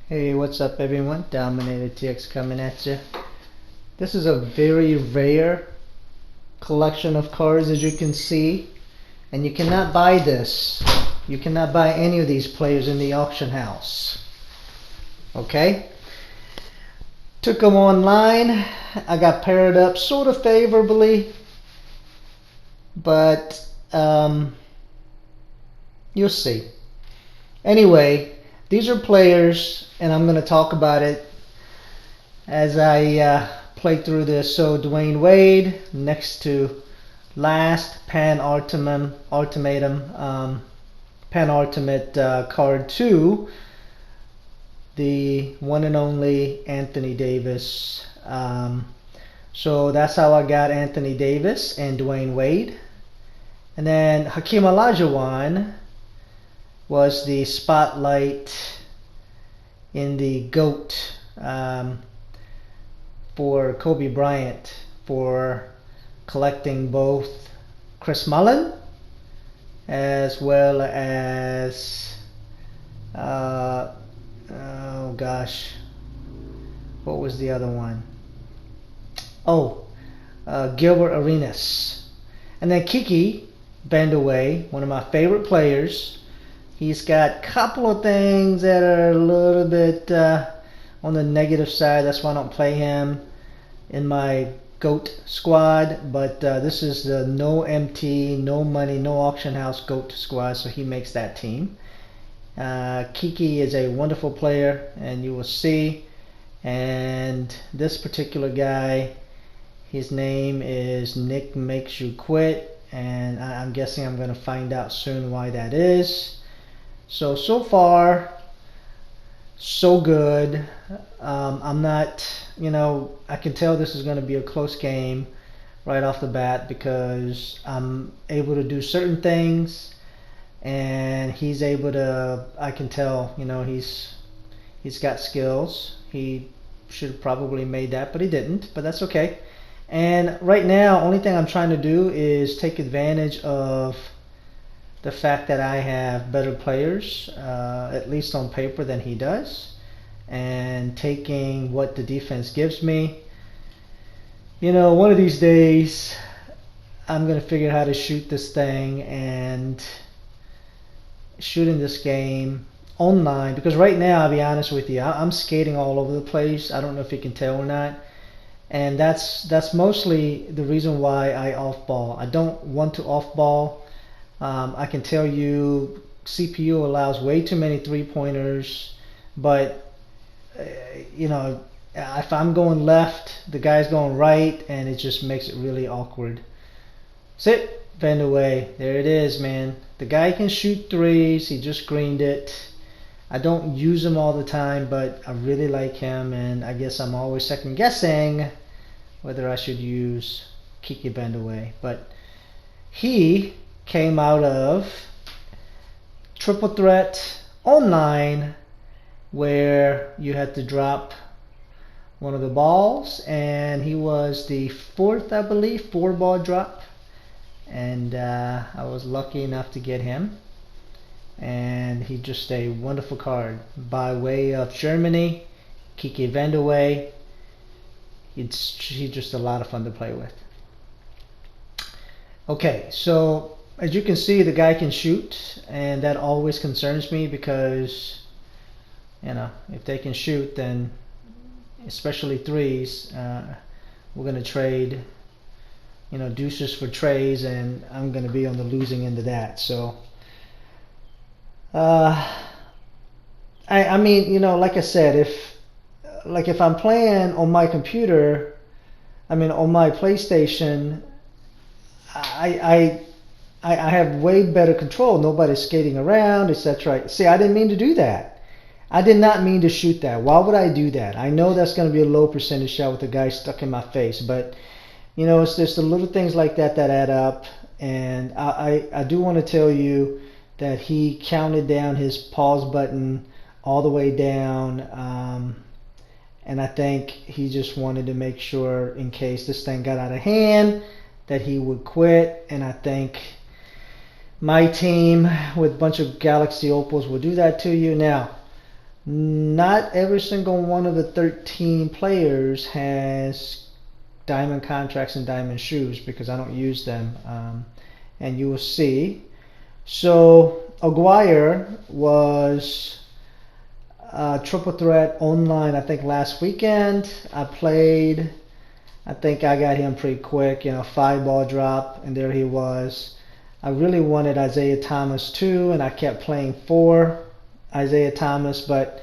Hey, what's up everyone? DominatorTx coming at you. This is a very rare collection of cards, as you can see, and you cannot buy this. You cannot buy any of these players in the auction house. Okay? Took them online. I got paired up sort of favorably, but you'll see. Anyway, these are players, and I'm going to talk about it as I play through this. So Dwayne Wade next to last Ultimate card 2, the one and only Anthony Davis. So that's how I got Anthony Davis and Dwayne Wade. And then Hakeem Olajuwon was the spotlight in the GOAT for Kobe Bryant for collecting both Chris Mullin as well as oh gosh, what was the other one? Gilbert Arenas. And then Kiki Vandeweghe, one of my favorite players. He's got a couple of things that are a little bit on the negative side. That's why I don't play him in my GOAT squad. But this is the no MT, no money, no auction house GOAT squad, so he makes that team. Kiki is a wonderful player, and you will see. And this particular guy, his name is Nick Makes You Quit, and I'm guessing I'm going to find out soon why that is. So far, so good. I'm not, I can tell this is going to be a close game right off the bat because I'm able to do certain things, and he's able to, I can tell, he's got skills. He should have probably made that, but he didn't, but that's okay. And right now, only thing I'm trying to do is take advantage of the fact that I have better players, at least on paper, than he does, and taking what the defense gives me. One of these days, I'm going to figure out how to shoot this thing and shooting this game online, because right now, I'll be honest with you, I'm skating all over the place. I don't know if you can tell or not. And that's mostly the reason why I off-ball. I don't want to off-ball. I can tell you CPU allows way too many three-pointers, but if I'm going left, the guy's going right, and it just makes it really awkward. Sit, Vandeweghe. There it is, man. The guy can shoot threes. He just greened it. I don't use him all the time, but I really like him, and I guess I'm always second guessing whether I should use Kiki Vandeweghe. But he came out of Triple Threat Online, where you had to drop one of the balls, and he was the fourth, I believe, 4-ball drop, and I was lucky enough to get him, and he's just a wonderful card. By way of Germany, Kiki Vandeweghe, he's just a lot of fun to play with. Okay, so as you can see, the guy can shoot, and that always concerns me because, if they can shoot, then especially threes, we're going to trade, deuces for trays, and I'm going to be on the losing end of that. So, I mean, like I said, if I'm playing on my computer, on my PlayStation, I have way better control. Nobody's skating around, etc. See, I didn't mean to do that. I did not mean to shoot that. Why would I do that? I know that's going to be a low percentage shot with a guy stuck in my face, but it's just the little things like that that add up. And I do want to tell you that he counted down his pause button all the way down, and I think he just wanted to make sure, in case this thing got out of hand, that he would quit. And I think my team with a bunch of Galaxy Opals will do that to you. Now, Not every single one of the 13 players has diamond contracts and diamond shoes because I don't use them, and you will see. So Aguirre was triple threat online, I think last weekend. I think I got him pretty quick, 5-ball drop, and there he was. I really wanted Isaiah Thomas too, and I kept playing for Isaiah Thomas, but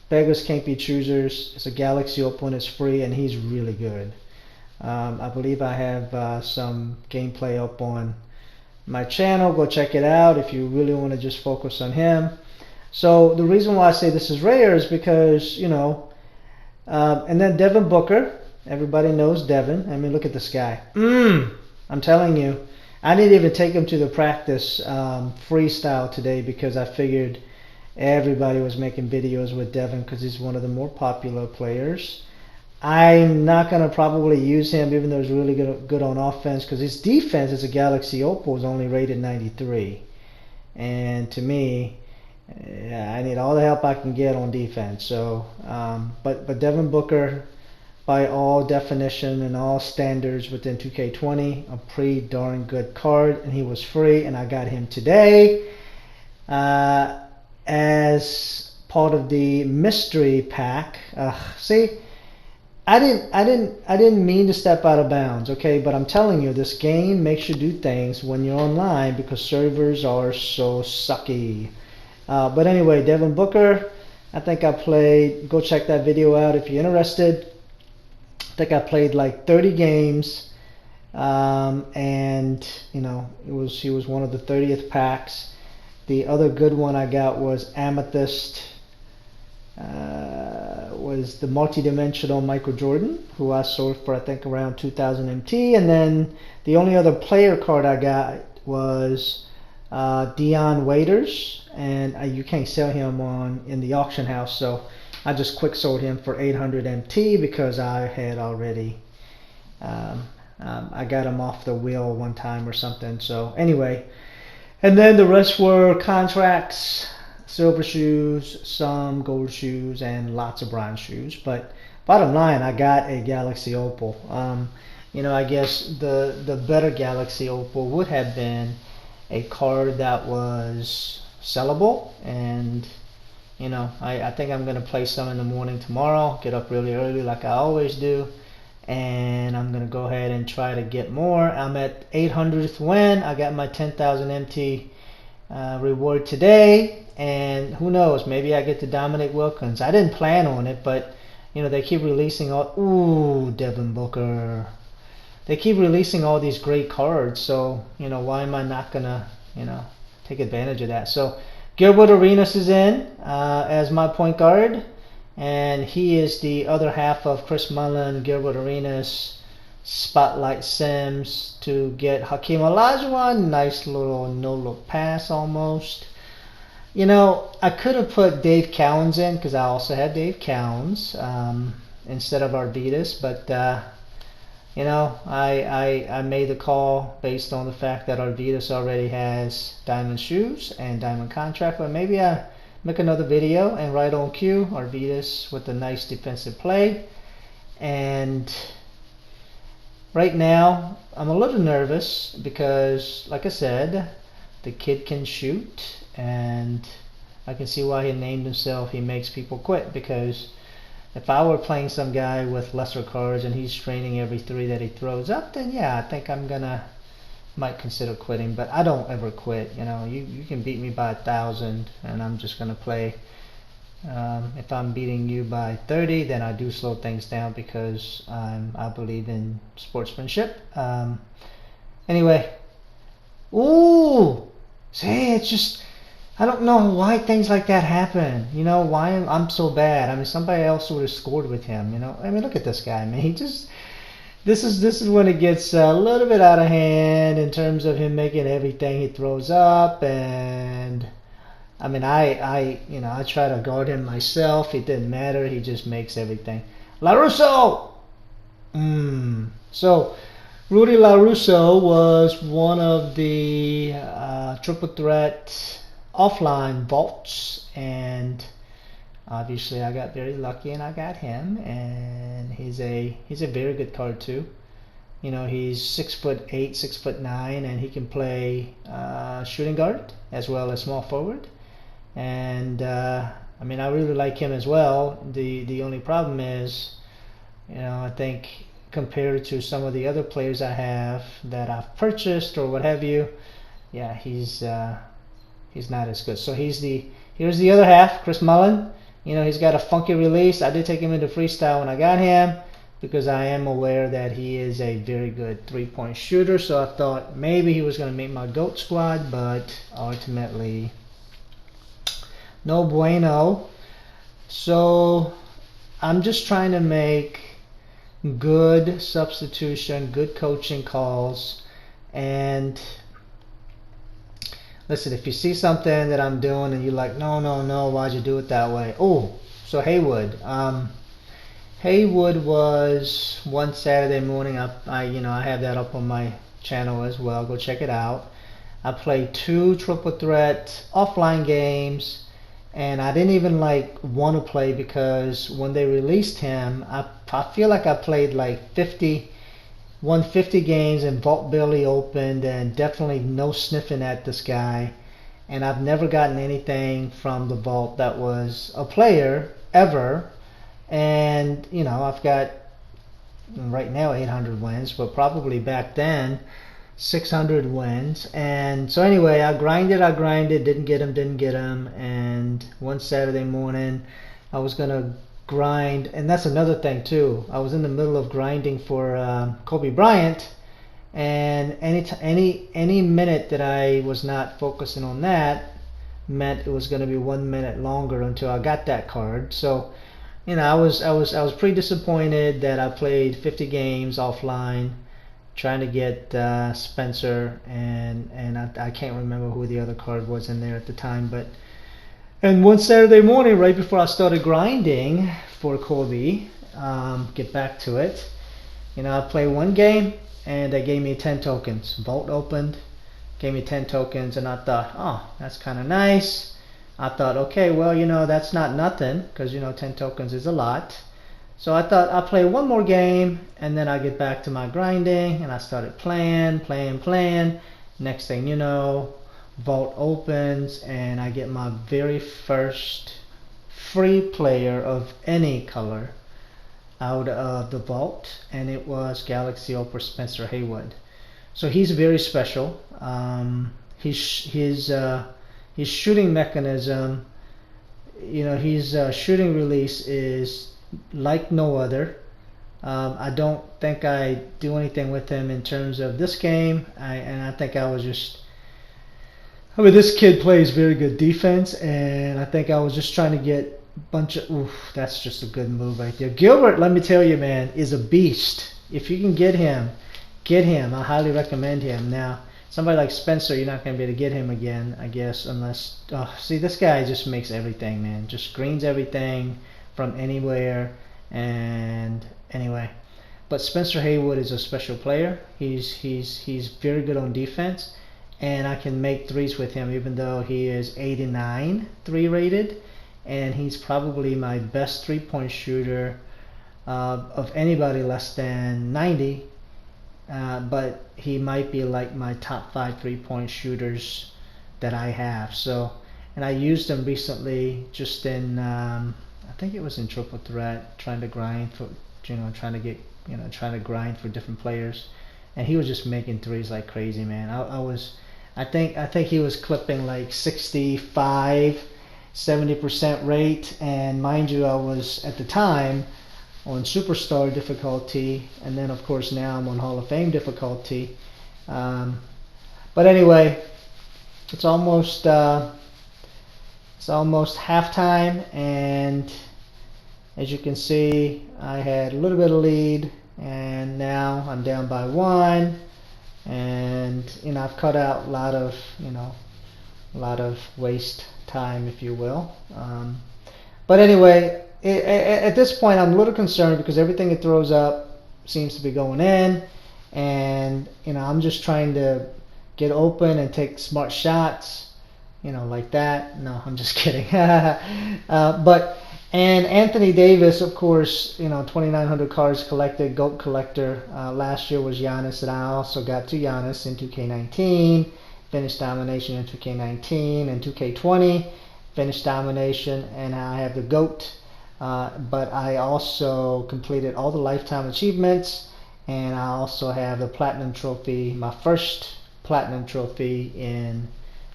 beggars can't be choosers. It's a Galaxy Open, it's free, and he's really good. I believe I have some gameplay up on my channel. Go check it out if you really want to just focus on him. So the reason why I say this is rare is because, and then Devin Booker. Everybody knows Devin. I mean, look at this guy. I'm telling you, I didn't even take him to the practice freestyle today because I figured everybody was making videos with Devin because he's one of the more popular players. I'm not going to probably use him even though he's really good on offense because his defense as a Galaxy Opal is only rated 93. And to me, I need all the help I can get on defense. So, but Devin Booker, by all definition and all standards within 2K20, a pretty darn good card, and he was free, and I got him today as part of the mystery pack. See, I didn't mean to step out of bounds, okay? But I'm telling you, this game makes you do things when you're online because servers are so sucky. But anyway, Devin Booker, I think I played, go check that video out if you're interested. I think I played like 30 games, and he was one of the 30th packs. The other good one I got was Amethyst, was the multi-dimensional Michael Jordan, who I sold for I think around 2,000 MT, and then the only other player card I got was Dion Waiters, and you can't sell him in the auction house, so I just quick sold him for 800 MT because I had already I got him off the wheel one time or something. So anyway, and then the rest were contracts, silver shoes, some gold shoes, and lots of bronze shoes. But bottom line, I got a Galaxy Opal. I guess the better Galaxy Opal would have been a card that was sellable, and I think I'm gonna play some in the morning tomorrow, get up really early like I always do, and I'm gonna go ahead and try to get more. I'm at 800th win. I got my 10,000 MT reward today, and who knows, maybe I get to Dominic Wilkins. I didn't plan on it, but they keep releasing Devin Booker. They keep releasing all these great cards, so why am I not gonna take advantage of that? So Gilbert Arenas is in as my point guard, and he is the other half of Chris Mullin, Gilbert Arenas, Spotlight Sims to get Hakeem Olajuwon. Nice little no-look pass almost. I could have put Dave Cowens in because I also had Dave Cowens instead of Arvidas, but I made the call based on the fact that Arvidas already has diamond shoes and diamond contract, but maybe I make another video and right on cue, Arvidas with a nice defensive play. And right now, I'm a little nervous because, like I said, the kid can shoot, and I can see why he named himself He Makes People Quit, because if I were playing some guy with lesser cards and he's straining every three that he throws up, then yeah, I think might consider quitting, but I don't ever quit. You can beat me by 1,000 and I'm just gonna play. If I'm beating you by 30, then I do slow things down because I believe in sportsmanship. Anyway, see, it's just, I don't know why things like that happen. Why I'm so bad. I mean, somebody else would have scored with him. I mean, look at this guy, man. He just, this is when it gets a little bit out of hand in terms of him making everything he throws up. And I mean, I try to guard him myself. It didn't matter. He just makes everything. LaRusso. So Rudy LaRusso was one of the triple threat offline vaults, and obviously I got very lucky and I got him, and he's a very good card too. You know, he's 6'8", 6'9", and he can play shooting guard as well as small forward. And I mean, I really like him as well. The only problem is, you know, I think compared to some of the other players I have that I've purchased or what have you, yeah, he's not as good. So here's the other half, Chris Mullen. You know, he's got a funky release. I did take him into freestyle when I got him, because I am aware that he is a very good three-point shooter. So I thought maybe he was going to make my GOAT squad, but ultimately, no bueno. So I'm just trying to make good substitution, good coaching calls. And listen, if you see something that I'm doing and you're like, no, why'd you do it that way? Oh, so Haywood. Haywood was one Saturday morning. I have that up on my channel as well. Go check it out. I played 2 triple threat offline games, and I didn't even want to play, because when they released him, I feel like I played like 150 games, and vault barely opened, and definitely no sniffing at this guy. And I've never gotten anything from the vault that was a player ever. And you know, I've got right now 800 wins, but probably back then 600 wins. And so anyway, I grinded, didn't get him. And one Saturday morning I was gonna grind, and that's another thing too, I was in the middle of grinding for Kobe Bryant, and any minute that I was not focusing on that meant it was going to be 1 minute longer until I got that card. So you know, I was pretty disappointed that I played 50 games offline trying to get Spencer, and I can't remember who the other card was in there at the time. But and one Saturday morning, right before I started grinding for Kobe, get back to it, you know, I played one game and they gave me 10 tokens. Vault opened, gave me 10 tokens, and I thought, oh, that's kind of nice. I thought, okay, well, you know, that's not nothing, because, you know, 10 tokens is a lot. So I thought I'll play one more game, and then I get back to my grinding, and I started playing. Next thing you know, vault opens, and I get my very first free player of any color out of the vault, and it was Galaxy Opera Spencer Haywood. So he's very special. His shooting mechanism, you know, his shooting release is like no other. I don't think I do anything with him in terms of this game, and I think this kid plays very good defense, and I think I was just trying to get a bunch of, oof, that's just a good move right there. Gilbert, let me tell you, man, is a beast. If you can get him. I highly recommend him. Now, somebody like Spencer, you're not going to be able to get him again, I guess, unless... see, this guy just makes everything, man. Just screens everything from anywhere. And anyway, but Spencer Haywood is a special player. He's very good on defense, and I can make threes with him, even though he is 89 3 rated, and he's probably my best three-point shooter of anybody less than 90. But he might be like my top 5 three-point shooters that I have. So, and I used him recently just in, I think it was in triple threat, trying to grind for, trying to grind for different players, and he was just making threes like crazy, man. I think he was clipping like 65, 70% rate, and mind you, I was at the time on superstar difficulty, and then of course now I'm on Hall of Fame difficulty. But anyway, it's almost halftime, and as you can see, I had a little bit of lead, and now I'm down by 1. And you know, I've cut out a lot of waste time, if you will. But anyway, at this point I'm a little concerned, because everything it throws up seems to be going in, and you know, I'm just trying to get open and take smart shots, like that. No, I'm just kidding. And Anthony Davis, of course, 2,900 cards collected, GOAT collector. Last year was Giannis, and I also got to Giannis in 2K19, finished domination in 2K19, and 2K20, finished domination, and I have the GOAT. But I also completed all the lifetime achievements, and I also have the platinum trophy, my first platinum trophy in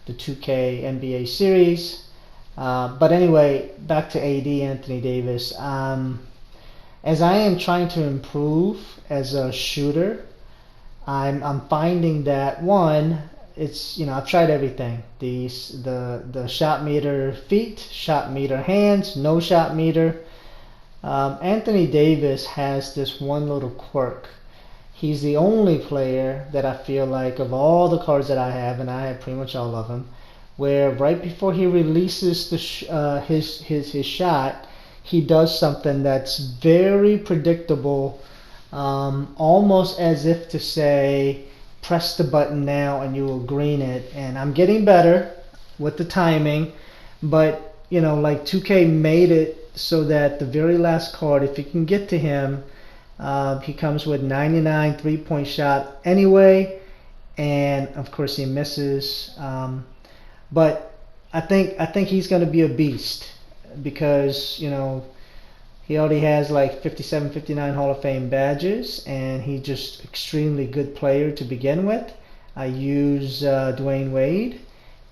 the 2K NBA series. But anyway, back to AD, Anthony Davis. As I am trying to improve as a shooter, I'm finding that one, it's I've tried everything. The shot meter feet, shot meter hands, no shot meter. Anthony Davis has this one little quirk. He's the only player that I feel like of all the cards that I have, and I have pretty much all of them, where right before he releases his shot, he does something that's very predictable, almost as if to say, press the button now and you will green it. And I'm getting better with the timing, but like 2K made it so that the very last card, if you can get to him, he comes with 99 3-point shot anyway, and of course he misses. But I think he's going to be a beast because he already has like 57, 59 Hall of Fame badges, and he's just extremely good player to begin with. I use Dwayne Wade,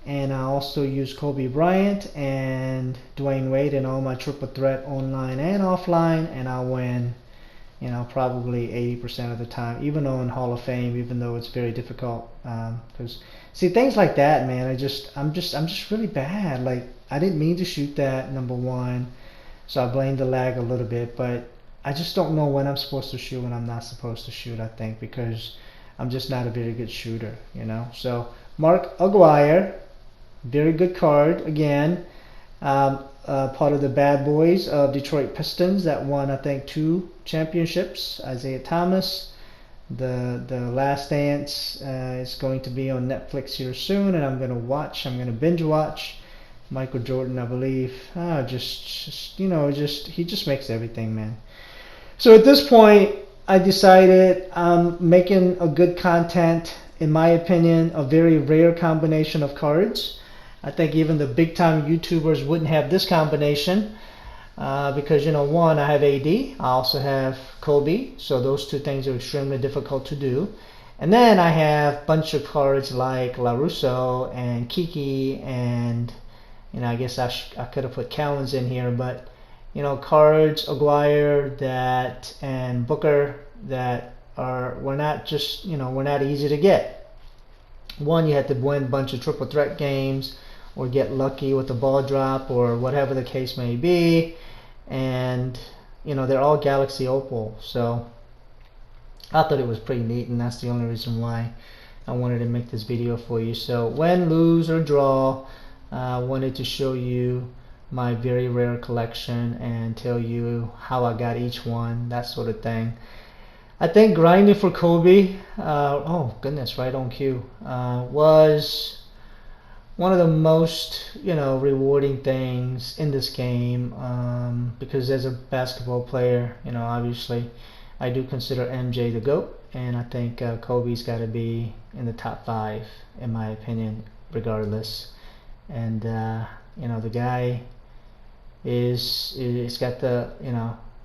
and I also use Kobe Bryant and Dwayne Wade in all my triple threat online and offline, and I win probably 80% of the time, even though in Hall of Fame, even though it's very difficult. Because see, things like that, man, I'm just really bad. Like, I didn't mean to shoot that, number one, so I blame the lag a little bit, but I just don't know when I'm supposed to shoot, when I'm not supposed to shoot, I think, because I'm just not a very good shooter, So Mark Aguirre, very good card again. Part of the bad boys of Detroit Pistons that won, I think, 2 championships. Isaiah Thomas. The Last Dance is going to be on Netflix here soon, and I'm going to binge watch. Michael Jordan, I believe. He just makes everything, man. So at this point, I decided I'm making a good content, in my opinion, a very rare combination of cards. I think even the big time YouTubers wouldn't have this combination because one, I have AD, I also have Kobe, so those two things are extremely difficult to do. And then I have a bunch of cards like LaRusso and Kiki, and I guess I could have put Cowens in here, but cards, Aguirre that and Booker that were not easy to get. One, you had to win a bunch of triple threat games, or get lucky with the ball drop, or whatever the case may be, and they're all Galaxy Opal, so I thought it was pretty neat, and that's the only reason why I wanted to make this video for you. So win, lose, or draw, I wanted to show you my very rare collection and tell you how I got each one, that sort of thing. I think grinding for Kobe, oh goodness, right on cue, was one of the most rewarding things in this game, because as a basketball player, obviously I do consider MJ the GOAT, and I think Kobe's got to be in the top 5 in my opinion, regardless. And the guy is got the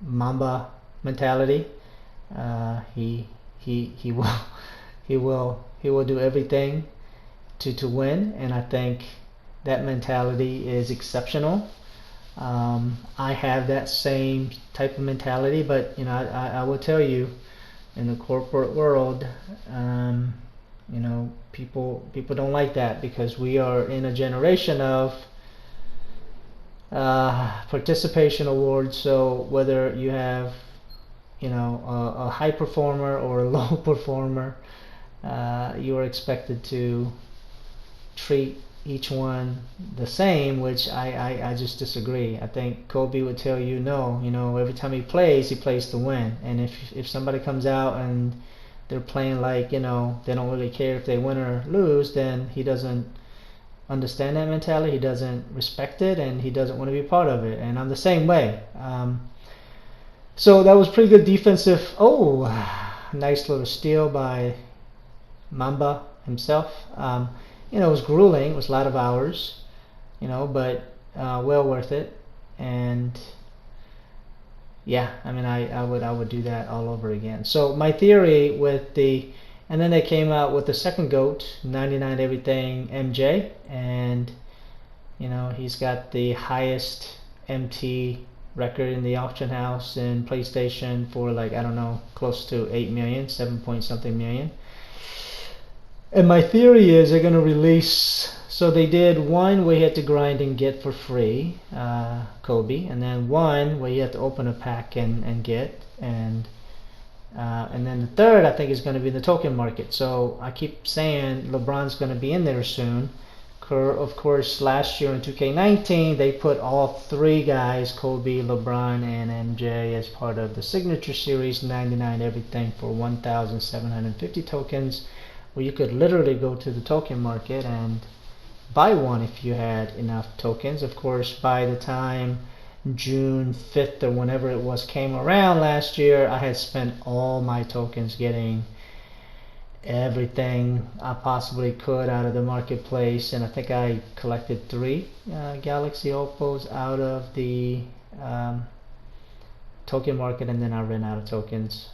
Mamba mentality. He will do everything to win, and I think that mentality is exceptional. I have that same type of mentality, but I will tell you, in the corporate world, people don't like that, because we are in a generation of participation awards. So whether you have a high performer or a low performer, you are expected to treat each one the same, which I just disagree. I think Kobe would tell you no, every time he plays to win, and if somebody comes out and they're playing like they don't really care if they win or lose, then he doesn't understand that mentality. He doesn't respect it, and he doesn't want to be part of it. And I'm the same way. So that was pretty good defensive. Oh, nice little steal by Mamba himself. It was grueling. It was a lot of hours, but well worth it. And yeah, I mean, I would do that all over again. So my theory with and then they came out with the second GOAT, 99 everything MJ, and he's got the highest MT record in the auction house in PlayStation for like, I don't know, close to 8 million, 7 point something million. And my theory is they're going to release, so they did one where you had to grind and get for free, Kobe, and then one where you have to open a pack and get, and then the third I think is going to be the token market. So I keep saying LeBron's going to be in there soon. Of course, last year in 2K19 they put all three guys, Kobe, LeBron, and MJ, as part of the signature series, 99 everything for 1,750 tokens, where you could literally go to the token market and buy one if you had enough tokens. Of course, by the time June 5th or whenever it was came around last year, I had spent all my tokens getting everything I possibly could out of the marketplace, and I think I collected 3 Galaxy Opals out of the token market, and then I ran out of tokens.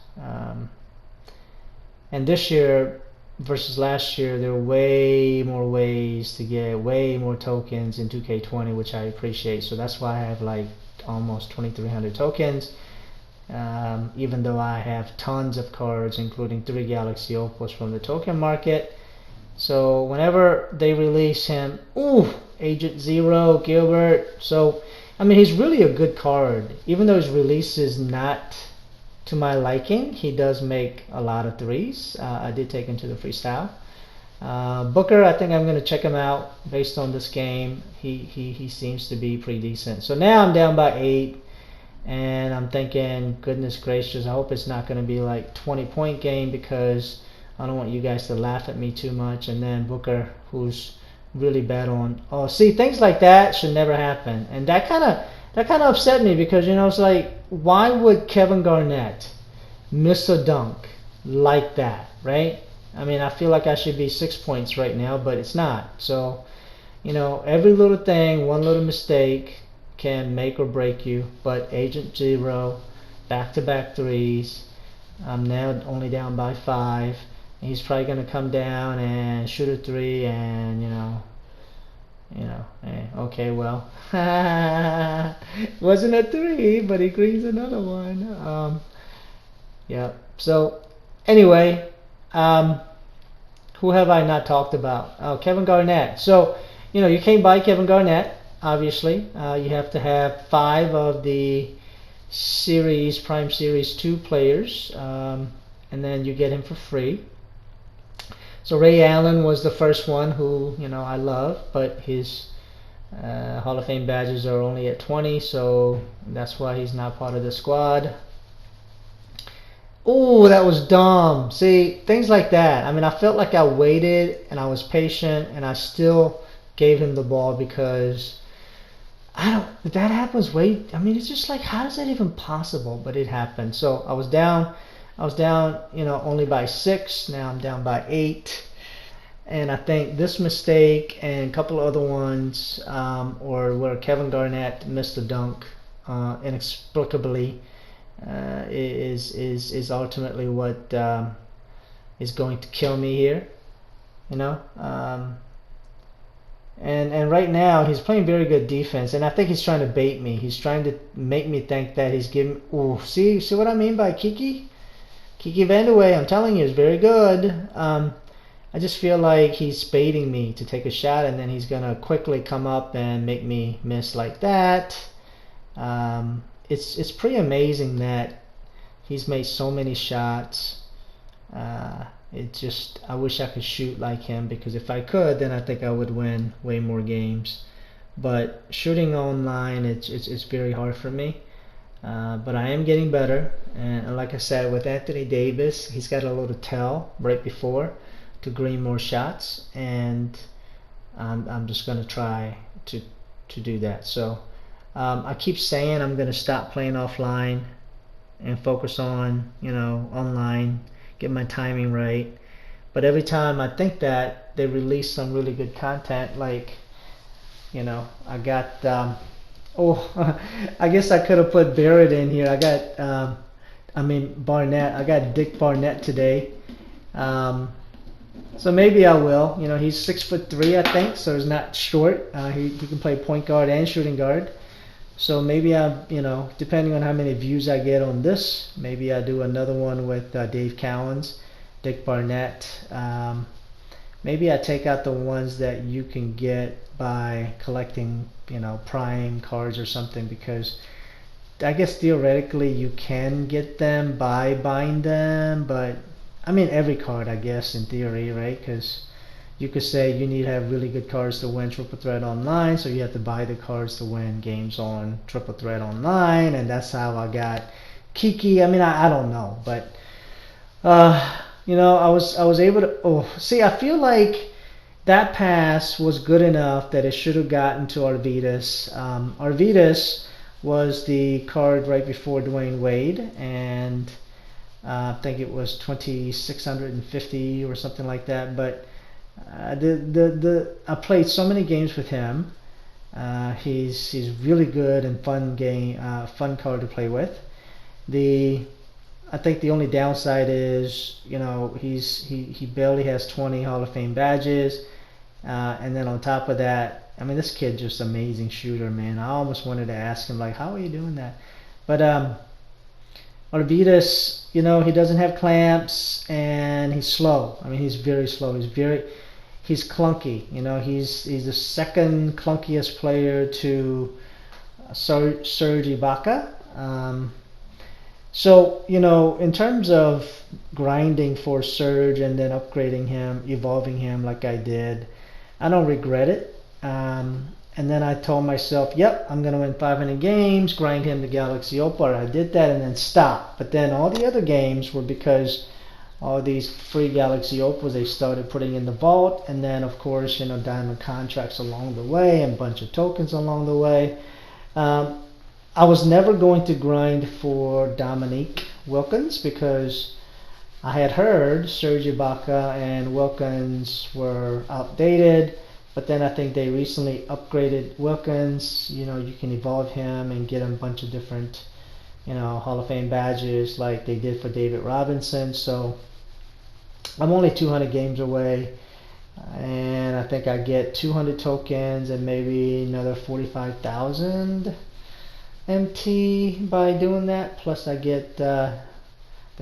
And this year versus last year, there are way more ways to get way more tokens in 2K20, which I appreciate. So that's why I have like almost 2,300 tokens. Even though I have tons of cards, including 3 Galaxy Opals from the token market. So whenever they release him, Agent Zero, Gilbert. So I mean, he's really a good card. Even though his release is not to my liking, he does make a lot of threes. I did take him to the freestyle. Booker, I think I'm going to check him out based on this game. He seems to be pretty decent. So now I'm down by 8. And I'm thinking, goodness gracious, I hope it's not going to be like 20-point game, because I don't want you guys to laugh at me too much. And then Booker, who's really bad on, see, things like that should never happen. And that kind of upset me, because it's like, why would Kevin Garnett miss a dunk like that, right? I mean, I feel like I should be 6 points right now, but it's not. So every little thing, one little mistake can make or break you. But Agent Zero, back-to-back threes. I'm now only down by 5. He's probably going to come down and shoot a 3, and okay, well, wasn't a 3, but he green's another one. Yeah. So anyway, who have I not talked about? Oh, Kevin Garnett. So you can't buy Kevin Garnett. Obviously, you have to have 5 of the Prime Series 2 players, and then you get him for free. So Ray Allen was the first one who I love, but his Hall of Fame badges are only at 20, so that's why he's not part of the squad. Oh, that was dumb. See, things like that. I mean, I felt like I waited and I was patient, and I still gave him the ball, because that happens. I mean, it's just like, how is that even possible? But it happened. So I was down, only by 6. Now I'm down by 8. And I think this mistake and a couple of other ones, or where Kevin Garnett missed a dunk inexplicably, is ultimately what is going to kill me here. And right now he's playing very good defense, and I think he's trying to bait me. He's trying to make me think that he's giving. See what I mean by Kiki Vandeweghe? I'm telling you, is very good. I just feel like he's baiting me to take a shot, and then he's gonna quickly come up and make me miss like that. It's pretty amazing that he's made so many shots. I wish I could shoot like him, because if I could, then I think I would win way more games. But shooting online, it's very hard for me. But I am getting better, and like I said, with Anthony Davis, he's got a little tell right before to green more shots, and I'm just gonna try to do that. So I keep saying I'm gonna stop playing offline and focus on, you know, online, get my timing right. But every time I think that, they release some really good content. Like, you know, I got oh, I guess I could have put Barrett in here. I got Barnett. I got Dick Barnett today. So maybe I will. You know, he's 6'3", I think, so he's not short. He can play point guard and shooting guard. So maybe you know, depending on how many views I get on this, maybe I do another one with Dave Cowens, Dick Barnett. Maybe I take out the ones that you can get by collecting, you know, prime cards or something, because I guess theoretically you can get them by buying them, but I mean every card, I guess, in theory, right? Because you could say you need to have really good cards to win Triple Threat Online, so you have to buy the cards to win games on Triple Threat Online, and that's how I got Kiki. I mean, I don't know, but you know, I was able to. See, I feel like that pass was good enough that it should have gotten to Arvidas. Arvidas was the card right before Dwayne Wade, and I think it was 2,650 or something like that. But I played so many games with him. He's really good and fun card to play with. I think the only downside is, you know, he barely has 20 Hall of Fame badges, and then on top of that, I mean, this kid just amazing shooter, man. I almost wanted to ask him, like, how are you doing that? But Arvidas, you know, he doesn't have clamps, and he's slow. I mean, he's very slow. He's clunky. You know, he's the second clunkiest player to Serge Ibaka. So, you know, in terms of grinding for Serge and then upgrading him, evolving him like I did, I don't regret it. And then I told myself, yep, I'm going to win 500 games, grind him to Galaxy Opal. I did that and then stopped. But then all the other games were because all these free Galaxy Opals they started putting in the vault. And then, of course, you know, diamond contracts along the way and a bunch of tokens along the way. I was never going to grind for Dominique Wilkins because I had heard Serge Ibaka and Wilkins were outdated, but then I think they recently upgraded Wilkins. You know, you can evolve him and get him a bunch of different, you know, Hall of Fame badges like they did for David Robinson. So I'm only 200 games away, and I think I get 200 tokens and maybe another 45,000 MT by doing that. Plus I get the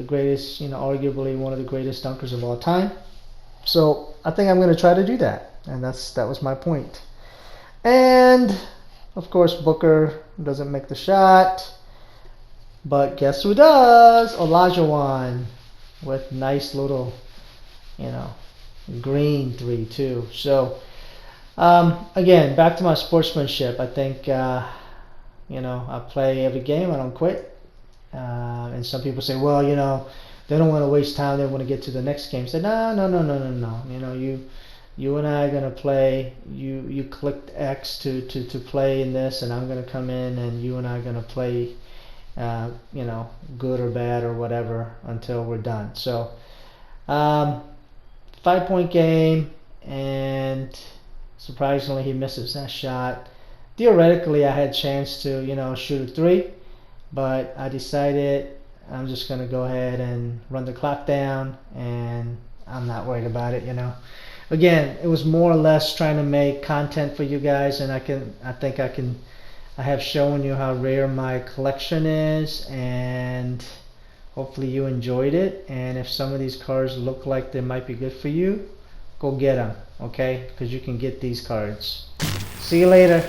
greatest, you know, arguably one of the greatest dunkers of all time. So I think I'm going to try to do that, and that was my point. And of course Booker doesn't make the shot, but guess who does? Olajuwon with nice little, you know, green 3 too. So again, back to my sportsmanship. I think you know, I play every game. I don't quit. And some people say, well, you know, they don't want to waste time. They want to get to the next game. I said, no. You know, you and I are gonna play. You clicked X to play in this, and I'm gonna come in, and you and I are gonna play. You know, good or bad or whatever until we're done. So, 5-point game, and surprisingly, he misses that shot. Theoretically, I had a chance to, you know, shoot a 3, but I decided I'm just going to go ahead and run the clock down, and I'm not worried about it, you know. Again, it was more or less trying to make content for you guys, and I have shown you how rare my collection is, and hopefully you enjoyed it. And if some of these cards look like they might be good for you, go get them, okay? Because you can get these cards. See you later.